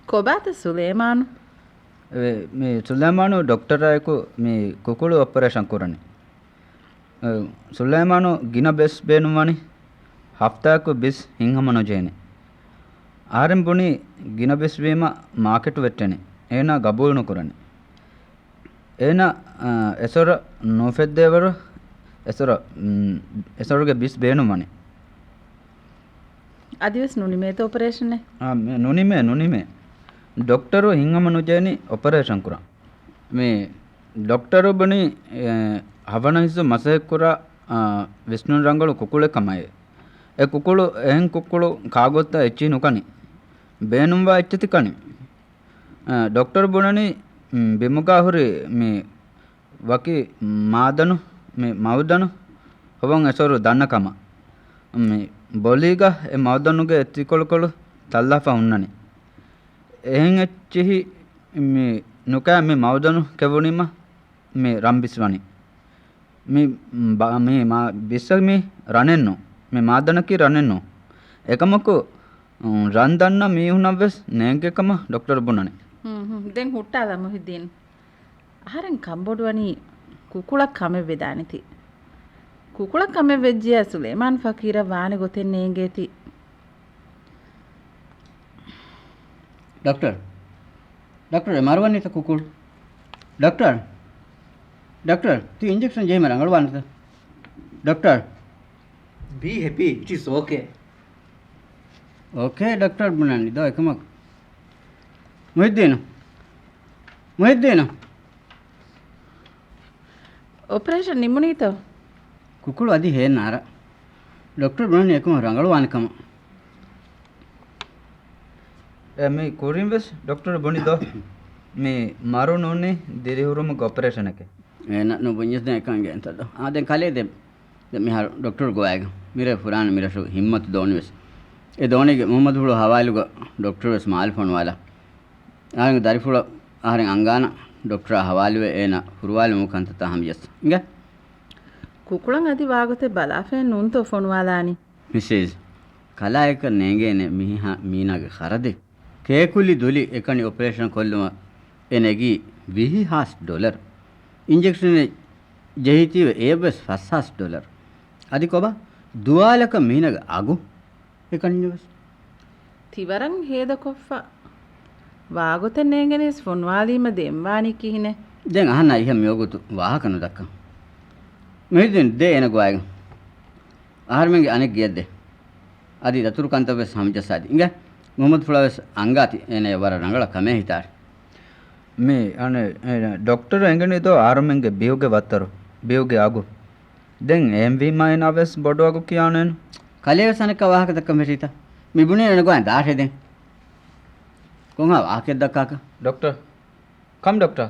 කොබාත සුලේමානු මේ සුලේමානු doctor අයකු මේ කොකොළු operation කරන්නේ සුලේමානු ගින බෙස් බේනු වනි හෆ්තාකු බිස් හිංහම නොජේනේ ආරෙන් පුණි ගින බෙස් වීම මාකට් වෙට්ටනේ ඒන ගබූල් නොකරන්නේ ඒන එසොර නොෆෙද්දේවරු එසොරගේ බිස් බේනුමනේ අදිවස් නුනිමේත ඔපරේෂන් මේ නුනිමේ ඩොක්ටරු හිංගම නුජේනි ඔපරේෂන් කුරා මේ ඩොක්ටරු බනි හවනහිස මසෙක් කුරා විස්නු රංගල කුකුලේ කමයි ඒ කුකුළු එහෙන් කුකුළු කාගොත්ත එච්චි නුකනි බේනුම්වා එච්චති කනි ඩොක්ටර් බොනනි බිමුගාහුරි මේ වකි මාදනු මේ මවදනු හොවන් එසොරු දන්නකම මේ බොලීග ඒ මවදනුගේ එතිකොළකොළු තල්ලාෆා උන්නනි එහෙන් එච්චිහි මේ නුකෑ මේ මවදනු කෙවුනිම මේ රම්බිස්වනි මේ මා බිස්සක් මේ රණෙන්නෝ මේ මාදනකි රණෙන්නෝ එකමකු රන් දන්න මීහුණවෙස් නෑගකම ඩොක්ටර් බුණනේ දැන් හුට්ටාලා මොහිද්දීන් ආහාරෙන් කම්බොඩුවනි කුකුලක් කමෙ වෙදානිති කුකුලක් කමෙ වෙජ්ජිය සුලේමාන් ෆකීර වානෙ ගොතෙන් නේගේති डॉक्टर डॉक्टर मारवानी था कुकुल डॉक्टर डॉक्टर तू इंजेक्शन जे में रंगड़वाना था doctor Be happy. It is okay. Okay doctor बनानी दो एकमक मुहिद्दीन मुहिद्दीन ඔපරේෂන් නිමුණීතෝ कुकुल अदी है नारा डॉक्टर बनानी एकम रंगड़वान कम මේ කුරින් වෙස් ડોક્ટર බොනි දෝ මේ මාරු නෝනේ දිරිහුරුම ඔපරේෂන් එක ना नो बंजस ने एकम गे अंतर दो आ दे काले दे मिहार डॉक्टर गोएगा मेरे फुरान मेरा शो हिम्मत दोन वेस ए दोने के मोहम्मद हुलो हवालु को डॉक्टर वेस माल फोन वाला आरे दारिफुलो आरे अंगाना डॉक्टर हवालु ए ना फुरवाल मुखंत ता हम यस इंगा කුකුලන් අදි වාගතේ බලාෆෙන් නුන්තෝ ෆොන්වාලානි मिसेज कला एक नेगे ने मिहा मीना के खरदे केकुली दुली एकनी ऑपरेशन कोल्लुम एनेगी $20 इंजेक्शन जहिती एबस $50 अदि कोबा दुआलक मीनग आगु एकनी बस තිවරන් හේද කොෆ්ෆා වාගතේ නේගෙනස් ෆොන්වාලීම දෙම්වානි කිහිනේ දැන් අහන්න ඉහ මියෝගුතු වාහකනු දක්ක මෙහිදින් දේ එන ගොයග ආහාරමෙන්ගේ අනෙක් ගියද්ද අදි දතුරු කන්තබේ සමජසාදි ඉංග මොහමද් ෆ්ලවස් අංගාති එනේ වර රංගල කමේ හිතාර මේ අනේ ડોක්ටර් එංගනේ දෝ ආරමෙන්ගේ බියෝගේ වත්තරු බියෝගේ ආගු දැන් එම්වි මයින් අවස් බොඩවගු කියානෙන් කලේ සනක වාහක දක්ක මෙහිත මිබුනේ එන ගොයන් දාහේ දෙන් කොහා වාහකෙ දක්කාක ડોක්ටර් කම් doctor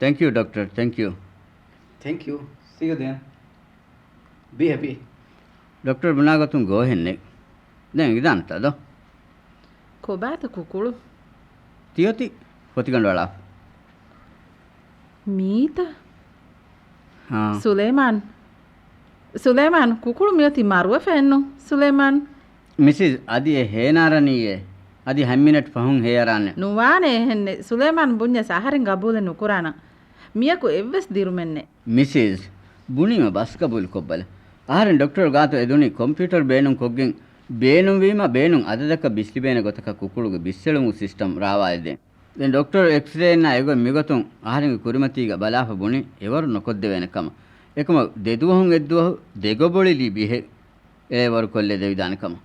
thank you doctor thank you Thank you. See you then. Be happy. Doctor बनागो तुम गो हेन्ने දැන් ඉදන්ත දෝ කොබාත කුකුළු තියොති පොතිකණ්ඩවලා මීත හා සුලේමාන් කුකුළු මියති මරුව ෆෙන්නු සුලේමාන් මිසිස් අදි හේනාරණීයේ අදි හැම්මිනට් පහුන් හේරන්න නුවානේ හෙන්නේ සුලේමාන් බුඤ්ඤ සහරෙන් ගබූල නුකුරාන මියකු එව්වස් දිරුමෙන්නේ මිසිස් බුනිම බස් කබුල් කොබ්බල ආහරෙන් ડોක්ටර් ගාතු එදුනි කම්පියුටර් බේනුම් කොග්ගෙන් බේනුම් වීම බේනුම් අදදක බිස්ලි බේන ගොතක කුකුළුගේ බිස්සලුමු සිස්ටම් රාවායදෙන් දැන් ડોක්ටර් එක්ස්රේ නා එගො මිගතුන් ආහරෙන් කුරිමතීග බලාප බුනි එවරු නොකොද්ද වෙනකම එකම දෙදුවහුන් එද්දුවහු දෙගොබොලිලි බිහෙ ඒවර කොල්ලේ දෙවිදානකම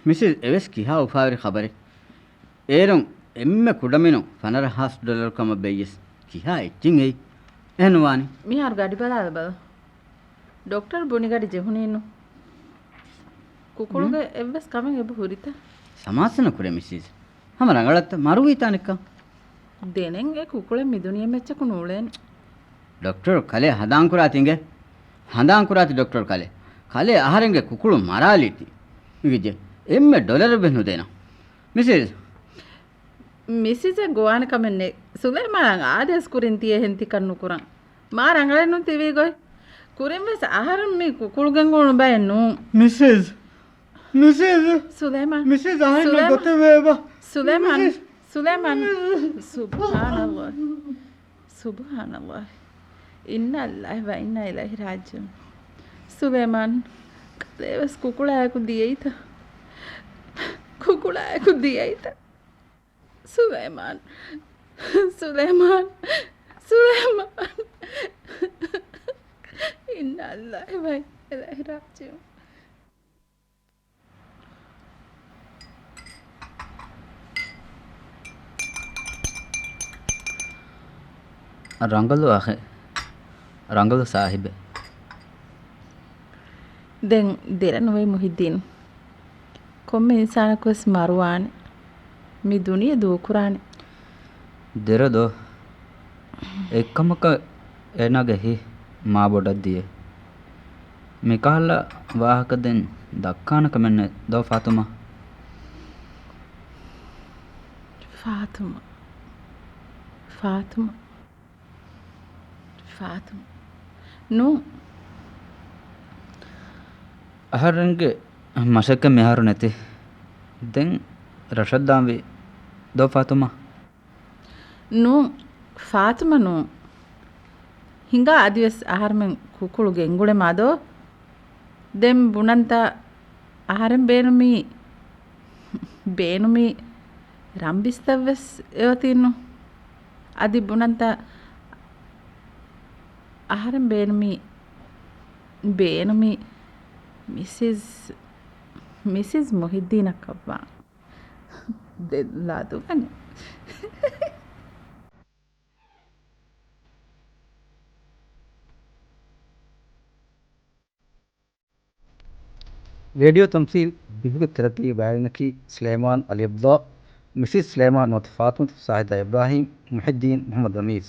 මිසිස් එවස් කිහා උපාවරි ખબරේ ඒරුම් එම්මෙ කුඩමිනු $50 කම බෙයිස් කිහා එච්චින් එයි එනවානි මිහාර ගඩි බලාද බල ડોක්ටර් බුනි ගඩි ජෙහුනිනු කුකුළුගේ එව්වස් කමෙන් එබ හුරිත සමාසන කුරේ මිසිස් හම රංගලත්ත මරු හිතානික දෙනෙන් ඒ කුකුලෙ මිදුනිය මෙච්චකු නූලෙන් ડોක්ටර් කලේ හදාන් කුරාතින්ගේ හදාන් කුරාති ડોක්ටර් කලේ ආහාරෙන්ගේ කුකුළු මරාලිති මිගිජේ එම්මෙ ඩොලර් බෙනු දෙන මිසිස ගෝවාන කමෙන්නේ සුලේමාන් ආදස් කුරින් තිය හෙන්ති කන්නු කුරන් මා රංගලෙන්නු තිවී ගොයි කුරින් වෙස් ආහාරම් මේ කුකුළුගෙන් ගොනු බයන්නු මිසිස් සුලේමාන් මිසිස් ආහාරෙන් ගොත වේවා සුලේමාන් සුබ්හානල්ලාහ් ඉන්නල්ලාහ් ව ඉන්නා ඉලයිහි රාජිඋන් සුලේමාන් කලේවස් කුකුලායකු දියයිත Sulaiman Inna Allahi wa inna ilaihi raji'un ರಂಗಲು ಸಾಹಿಬೆ දැන් දෙරනොවේ මුහිද්දීන් කොම්මෙ ඉන්සානකොස් මරුවාන මේ දුනිය දෝකුරානේ දෙරදෝ එක්කමක එනගෙහි මා බොඩක් දියේ මේ කහල්ල වාහක දෙන් දක්කානක මෙන්න දෝ ෆාතුමා නු අහරන්ගේ මසක මෙහරු නැති දැන් රෂද්දාම්වි दो फातुमा ನೂ ಫಾತಿಮನು ಹಿಂಗ ಆದಿವಸ್ ಆಹಾರಮೆನ್ ಕುಕುಳುಗೆ ಎಂಗುಳೆ ಮಾದೋ ದೆಂ ಬುಣಂತ ಆಹಾರಂ ಬೇನುಮಿ ರಂಬಿಸ್ತವ್ವೆಸ್ ಏವತಿನ್ನು ಅದಿ ಬುಣಂತ ಆಹಾರಂ ಬೇನುಮಿ ಮಿಸಿಸ್ ಮೊಹಿದ್ದೀನಕ್ಕವ್ವ ದೆಲ್ಲಾದು ಕನೆ रेडियो तमसील बिहुग तरती बैनकी सलेमान अली अब्दा मिसिस सलेमान वफ़ातमत साहिदा इब्राहिम मुहिद्दीन मोहम्मद रमीज़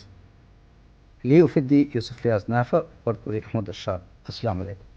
ली उफिद्दी यूसुफ रियाज नाफ़ा और पूरी अहमद अशार अस्सलाम वालेकुम